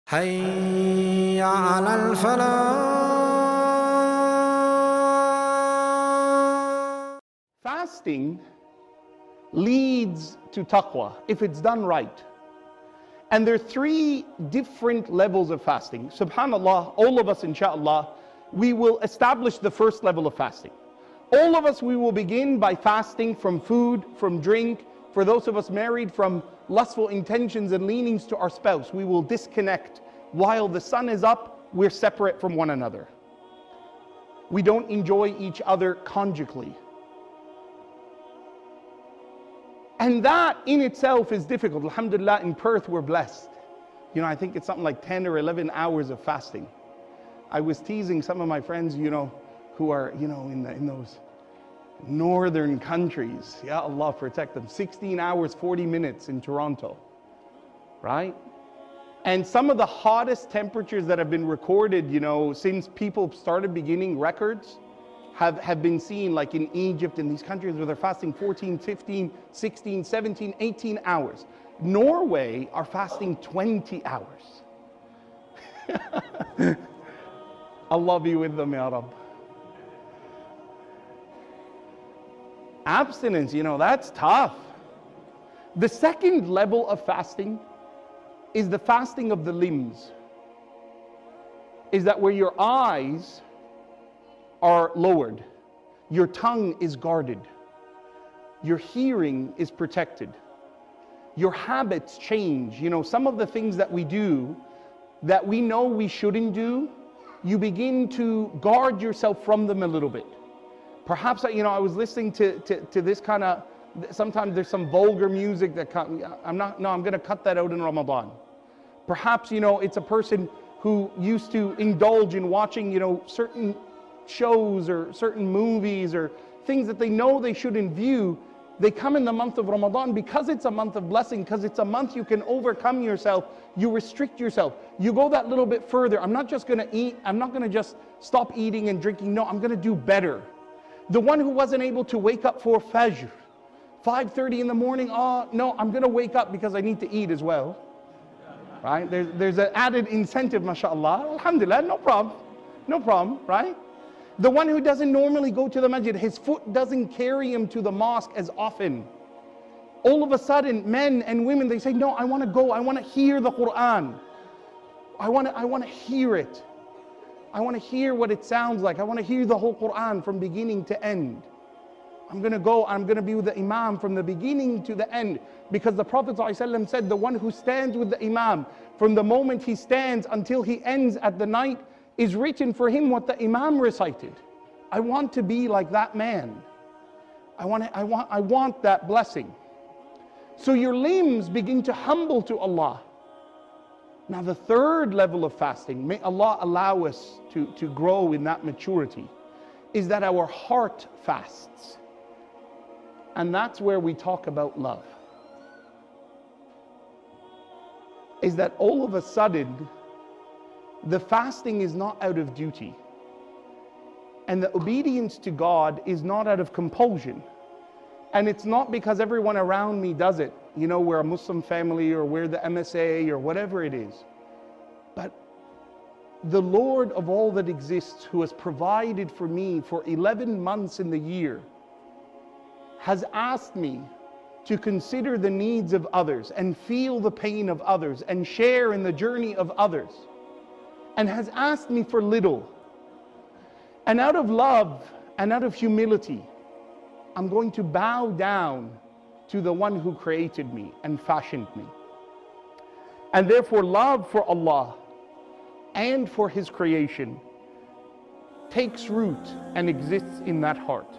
حي على الفلاح. Fasting leads to taqwa if it's done right. And there are three different levels of fasting. Subhanallah, all of us, inshallah, we will establish the first level of fasting. All of us, we will begin by fasting from food, from drink. For those of us married, from lustful intentions and leanings to our spouse. We will disconnect. While the sun is up, we're separate from one another. We don't enjoy each other conjugally. And that in itself is difficult. Alhamdulillah, in Perth, we're blessed. You know, I think it's something like 10 or 11 hours of fasting. I was teasing some of my friends, who are, in those northern countries. Ya Allah, protect them. 16 hours, 40 minutes in Toronto, right? And some of the hottest temperatures that have been recorded, since people started beginning records, have been seen, like in Egypt and these countries where they're fasting 14, 15, 16, 17, 18 hours. Norway are fasting 20 hours. Allah be with them, Ya Rabb. Abstinence, that's tough. The second level of fasting is the fasting of the limbs. Is that where your eyes are lowered, your tongue is guarded, your hearing is protected, your habits change. Some of the things that we do that we know we shouldn't do, you begin to guard yourself from them a little bit. Perhaps, I was listening to this kind of, sometimes there's some vulgar music that I'm going to cut that out in Ramadan. Perhaps, it's a person who used to indulge in watching, certain shows or certain movies or things that they know they shouldn't view. They come in the month of Ramadan because it's a month of blessing, because it's a month you can overcome yourself, you restrict yourself, you go that little bit further. I'm not just going to eat, I'm not going to just stop eating and drinking, no, I'm going to do better. The one who wasn't able to wake up for Fajr, 5:30 in the morning, no, I'm going to wake up because I need to eat as well. Right? There's an added incentive, mashallah. Alhamdulillah, no problem, right? The one who doesn't normally go to the masjid, his foot doesn't carry him to the mosque as often. All of a sudden, men and women, they say, no, I want to go, I want to hear the Quran. I want to hear it. I want to hear what it sounds like. I want to hear the whole Quran from beginning to end. I'm going to go, I'm going to be with the Imam from the beginning to the end. Because the Prophet ﷺ said, the one who stands with the Imam, from the moment he stands until he ends at the night, is written for him what the Imam recited. I want to be like that man. I want that blessing. So your limbs begin to humble to Allah. Now the third level of fasting, may Allah allow us to grow in that maturity, is that our heart fasts. And that's where we talk about love. Is that all of a sudden, the fasting is not out of duty. And the obedience to God is not out of compulsion. And it's not because everyone around me does it. We're a Muslim family or we're the MSA or whatever it is. But the Lord of all that exists, who has provided for me for 11 months in the year, has asked me to consider the needs of others and feel the pain of others and share in the journey of others. And has asked me for little. And out of love and out of humility, I'm going to bow down to the one who created me and fashioned me. And therefore love for Allah and for His creation takes root and exists in that heart.